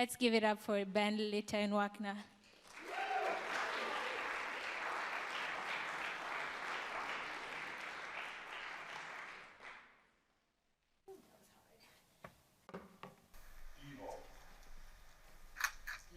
Let's give it up for Ben, Lita, and Wagner.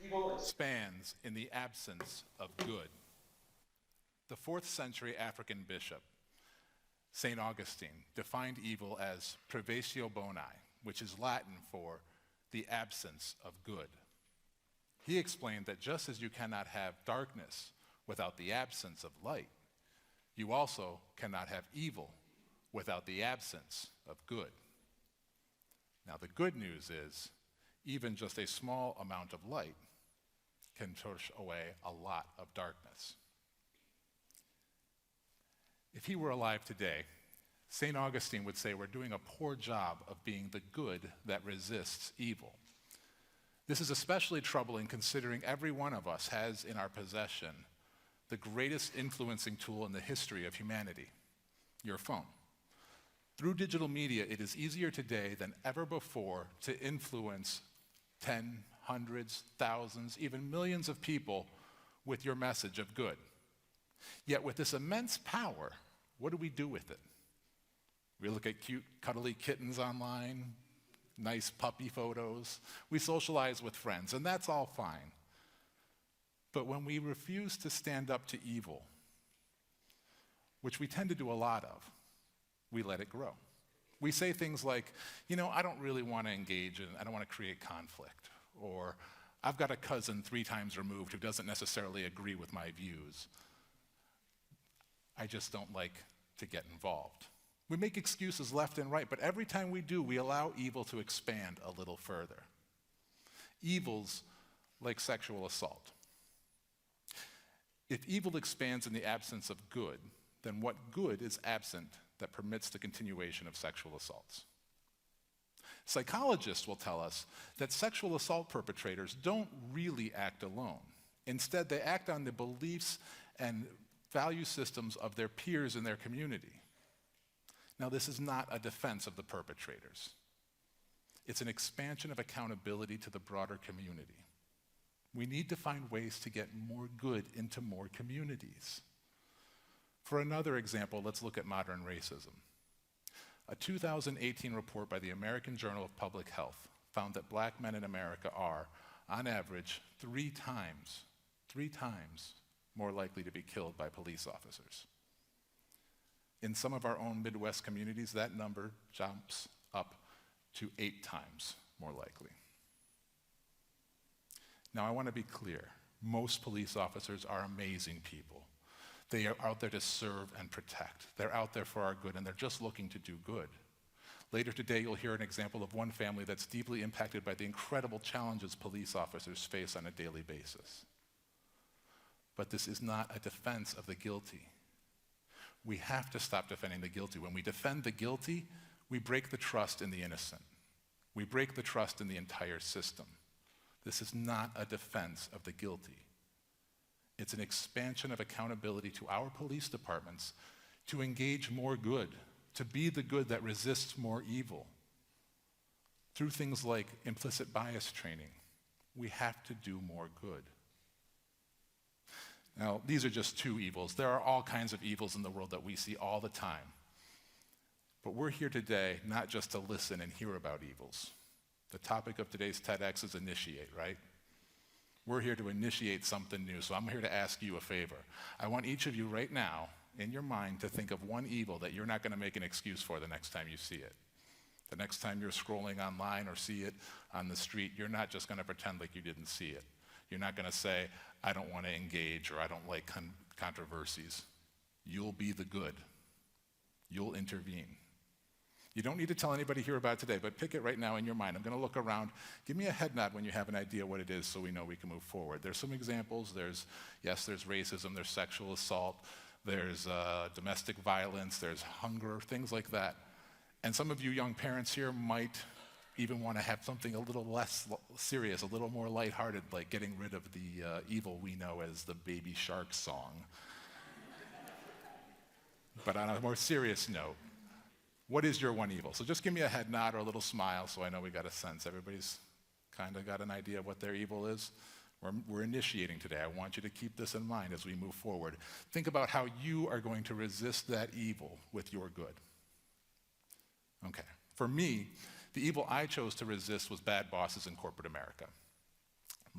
Evil expands in the absence of good. The 4th century African bishop, St. Augustine, defined evil as privatio boni, which is Latin for the absence of good. He explained that just as you cannot have darkness without the absence of light, you also cannot have evil without the absence of good. Now, the good news is, even just a small amount of light can push away a lot of darkness. If he were alive today, St. Augustine would say we're doing a poor job of being the good that resists evil. This is especially troubling considering every one of us has in our possession the greatest influencing tool in the history of humanity, your phone. Through digital media, it is easier today than ever before to influence hundreds, thousands, even millions of people with your message of good. Yet with this immense power, what do we do with it? We look at cute, cuddly kittens online, nice puppy photos. We socialize with friends, and that's all fine. But when we refuse to stand up to evil, which we tend to do a lot of, we let it grow. We say things like, I don't really want to engage in, I don't want to create conflict. Or, I've got a cousin 3 times removed who doesn't necessarily agree with my views. I just don't like to get involved. We make excuses left and right, but every time we do, we allow evil to expand a little further. Evils like sexual assault. If evil expands in the absence of good, then what good is absent that permits the continuation of sexual assaults? Psychologists will tell us that sexual assault perpetrators don't really act alone. Instead, they act on the beliefs and value systems of their peers in their community. Now, this is not a defense of the perpetrators. It's an expansion of accountability to the broader community. We need to find ways to get more good into more communities. For another example, let's look at modern racism. A 2018 report by the American Journal of Public Health found that black men in America are, on average, 3 times more likely to be killed by police officers. In some of our own Midwest communities, that number jumps up to 8 times more likely. Now, I want to be clear. Most police officers are amazing people. They are out there to serve and protect. They're out there for our good, and they're just looking to do good. Later today, you'll hear an example of one family that's deeply impacted by the incredible challenges police officers face on a daily basis. But this is not a defense of the guilty. We have to stop defending the guilty. When we defend the guilty, we break the trust in the innocent. We break the trust in the entire system. This is not a defense of the guilty. It's an expansion of accountability to our police departments to engage more good, to be the good that resists more evil. Through things like implicit bias training, we have to do more good. Now, these are just 2 evils. There are all kinds of evils in the world that we see all the time. But we're here today not just to listen and hear about evils. The topic of today's TEDx is initiate, right? We're here to initiate something new, so I'm here to ask you a favor. I want each of you right now, in your mind, to think of one evil that you're not going to make an excuse for the next time you see it. The next time you're scrolling online or see it on the street, you're not just going to pretend like you didn't see it. You're not going to say, I don't want to engage or I don't like controversies. You'll be the good. You'll intervene. You don't need to tell anybody here about it today, but pick it right now in your mind. I'm going to look around. Give me a head nod when you have an idea what it is so we know we can move forward. There's some examples. There's racism, there's sexual assault, there's domestic violence, there's hunger, things like that. And some of you young parents here might even want to have something a little less serious, a little more lighthearted, like getting rid of the evil we know as the Baby Shark song. But on a more serious note, what is your one evil? So just give me a head nod or a little smile so I know we got a sense. Everybody's kind of got an idea of what their evil is? We're initiating today. I want you to keep this in mind as we move forward. Think about how you are going to resist that evil with your good. Okay. For me, the evil I chose to resist was bad bosses in corporate America.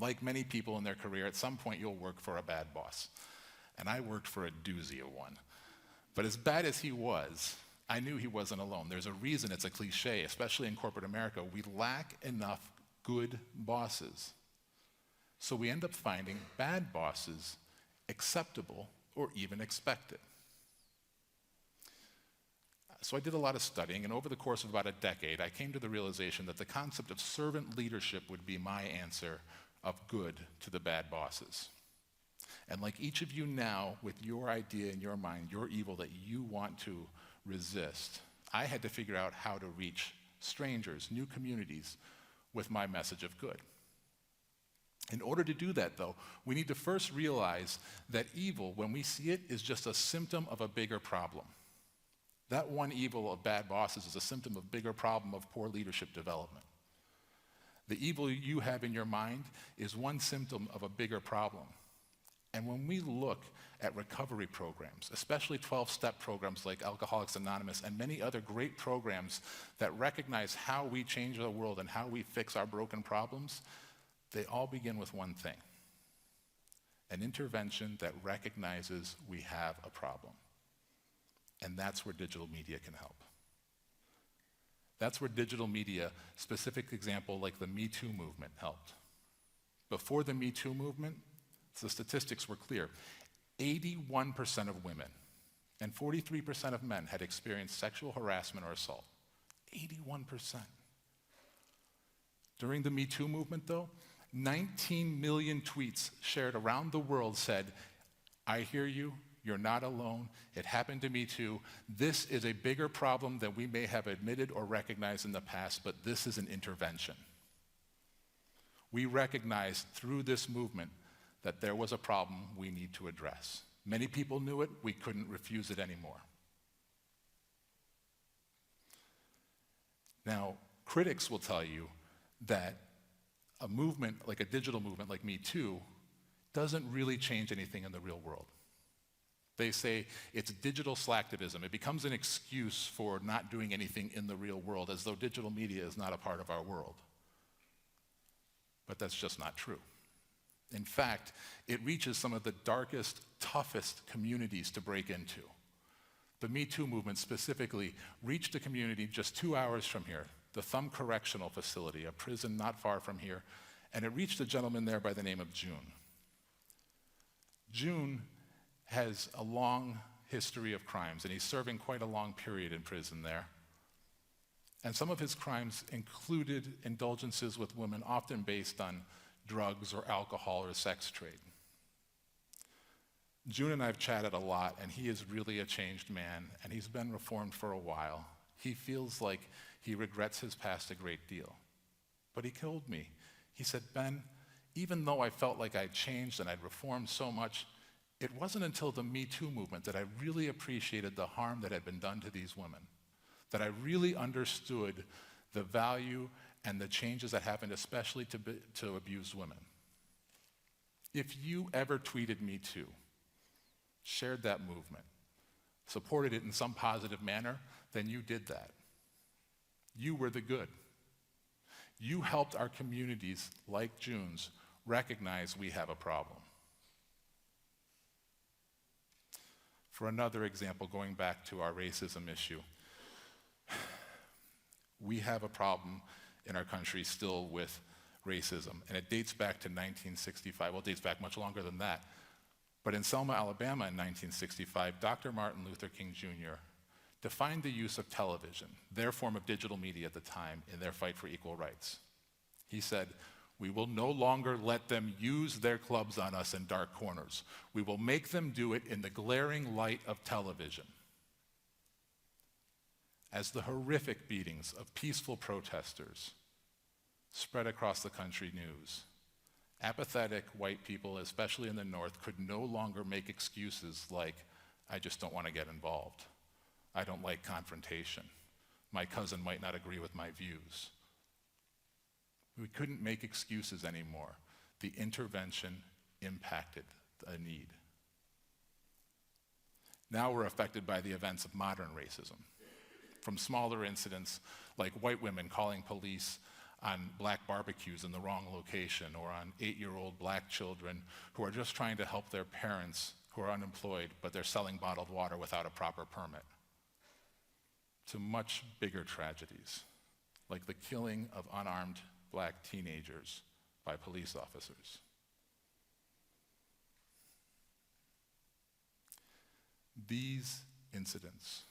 Like many people in their career, at some point you'll work for a bad boss. And I worked for a doozy of one. But as bad as he was, I knew he wasn't alone. There's a reason it's a cliche, especially in corporate America. We lack enough good bosses. So we end up finding bad bosses acceptable or even expected. So I did a lot of studying, and over the course of about a decade, I came to the realization that the concept of servant leadership would be my answer of good to the bad bosses. And like each of you now, with your idea in your mind, your evil that you want to resist, I had to figure out how to reach strangers, new communities, with my message of good. In order to do that, though, we need to first realize that evil, when we see it, is just a symptom of a bigger problem. That one evil of bad bosses is a symptom of a bigger problem of poor leadership development. The evil you have in your mind is one symptom of a bigger problem. And when we look at recovery programs, especially 12-step programs like Alcoholics Anonymous and many other great programs that recognize how we change the world and how we fix our broken problems, they all begin with one thing: an intervention that recognizes we have a problem. And that's where digital media can help. That's where digital media, specific example like the Me Too movement, helped. Before the Me Too movement, the statistics were clear. 81% of women and 43% of men had experienced sexual harassment or assault. 81%. During the Me Too movement, though, 19 million tweets shared around the world said, "I hear you, you're not alone, it happened to me too. This is a bigger problem than we may have admitted or recognized in the past, but this is an intervention." We recognized through this movement that there was a problem we need to address. Many people knew it, we couldn't refuse it anymore. Now, critics will tell you that a movement, like a digital movement like Me Too, doesn't really change anything in the real world. They say it's digital slacktivism. It becomes an excuse for not doing anything in the real world, as though digital media is not a part of our world. But that's just not true. In fact, it reaches some of the darkest, toughest communities to break into. The Me Too movement specifically reached a community just 2 hours from here, the Thumb Correctional Facility, a prison not far from here, and it reached a gentleman there by the name of June. June has a long history of crimes, and he's serving quite a long period in prison there. And some of his crimes included indulgences with women, often based on drugs or alcohol or sex trade. June and I have chatted a lot, and he is really a changed man, and he's been reformed for a while. He feels like he regrets his past a great deal. But he told me, he said, "Ben, even though I felt like I'd changed and I'd reformed so much, it wasn't until the Me Too movement that I really appreciated the harm that had been done to these women, that I really understood the value and the changes that happened, especially to abused women." If you ever tweeted Me Too, shared that movement, supported it in some positive manner, then you did that. You were the good. You helped our communities, like June's, recognize we have a problem. For another example, going back to our racism issue, we have a problem in our country still with racism, and it dates back to 1965. Well, it dates back much longer than that. But in Selma, Alabama in 1965, Dr. Martin Luther King Jr. defined the use of television, their form of digital media at the time, in their fight for equal rights. He said, "We will no longer let them use their clubs on us in dark corners. We will make them do it in the glaring light of television." As the horrific beatings of peaceful protesters spread across the country news, apathetic white people, especially in the North, could no longer make excuses like, "I just don't want to get involved. I don't like confrontation. My cousin might not agree with my views." We couldn't make excuses anymore. The intervention impacted a need. Now we're affected by the events of modern racism. From smaller incidents like white women calling police on black barbecues in the wrong location, or on 8-year-old black children who are just trying to help their parents who are unemployed, but they're selling bottled water without a proper permit, to much bigger tragedies, like the killing of unarmed black teenagers by police officers. These incidents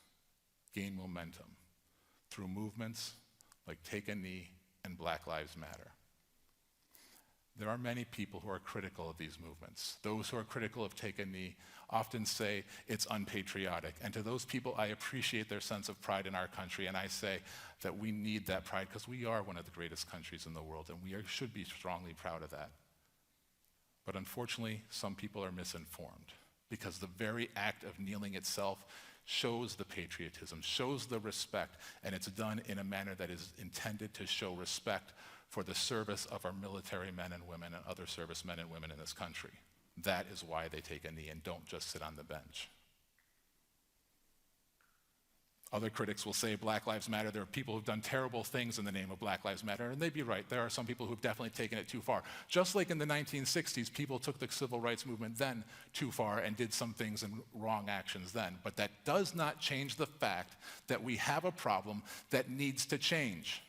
gain momentum through movements like Take a Knee and Black Lives Matter. There are many people who are critical of these movements. Those who are critical of Take a Knee often say it's unpatriotic. And to those people, I appreciate their sense of pride in our country, and I say that we need that pride because we are one of the greatest countries in the world, and should be strongly proud of that. But unfortunately, some people are misinformed, because the very act of kneeling itself shows the patriotism, shows the respect, and it's done in a manner that is intended to show respect for the service of our military men and women and other servicemen and women in this country. That is why they take a knee and don't just sit on the bench. Other critics will say Black Lives Matter. There are people who've done terrible things in the name of Black Lives Matter, and they'd be right. There are some people who've definitely taken it too far. Just like in the 1960s, people took the civil rights movement then too far and did some things and wrong actions then. But that does not change the fact that we have a problem that needs to change.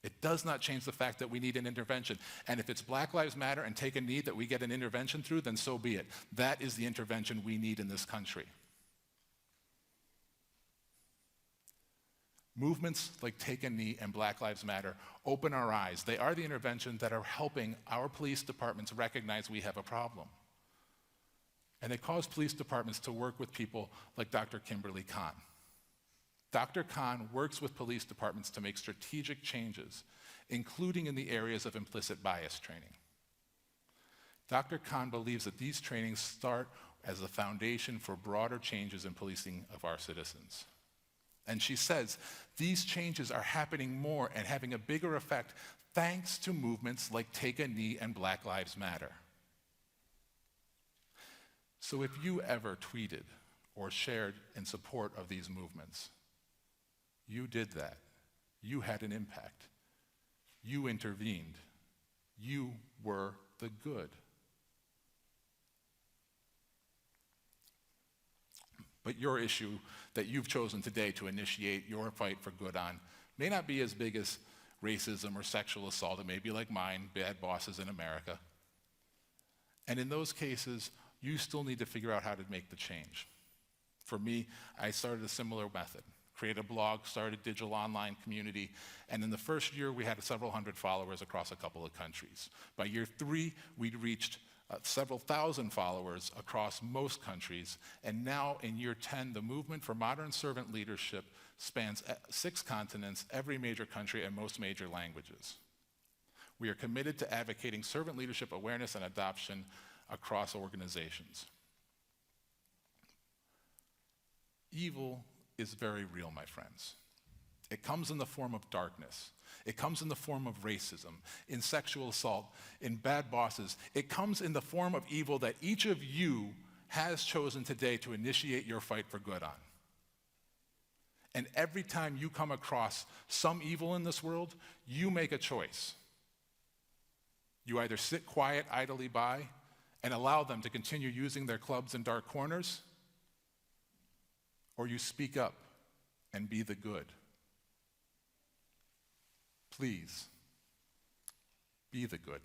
It does not change the fact that we need an intervention. And if it's Black Lives Matter and Take a Knee that we get an intervention through, then so be it. That is the intervention we need in this country. Movements like Take a Knee and Black Lives Matter open our eyes. They are the intervention that are helping our police departments recognize we have a problem. And they cause police departments to work with people like Dr. Kimberly Kahn. Dr. Kahn works with police departments to make strategic changes, including in the areas of implicit bias training. Dr. Kahn believes that these trainings start as the foundation for broader changes in policing of our citizens. And she says these changes are happening more and having a bigger effect thanks to movements like Take a Knee and Black Lives Matter. So if you ever tweeted or shared in support of these movements, you did that. You had an impact. You intervened. You were the good. But your issue that you've chosen today to initiate your fight for good on may not be as big as racism or sexual assault. It may be like mine, bad bosses in America. And in those cases, you still need to figure out how to make the change. For me, I started a similar method. Created a blog, started a digital online community, and in the first year we had several hundred followers across a couple of countries. By year 3, we'd reached several thousand followers across most countries, and now in year 10, the movement for modern servant leadership spans 6 continents, every major country, and most major languages. We are committed to advocating servant leadership awareness and adoption across organizations. Evil is very real, my friends. It comes in the form of darkness. It comes in the form of racism, in sexual assault, in bad bosses. It comes in the form of evil that each of you has chosen today to initiate your fight for good on. And every time you come across some evil in this world, you make a choice. You either sit quiet, idly by, and allow them to continue using their clubs in dark corners, or you speak up and be the good. Please, be the good.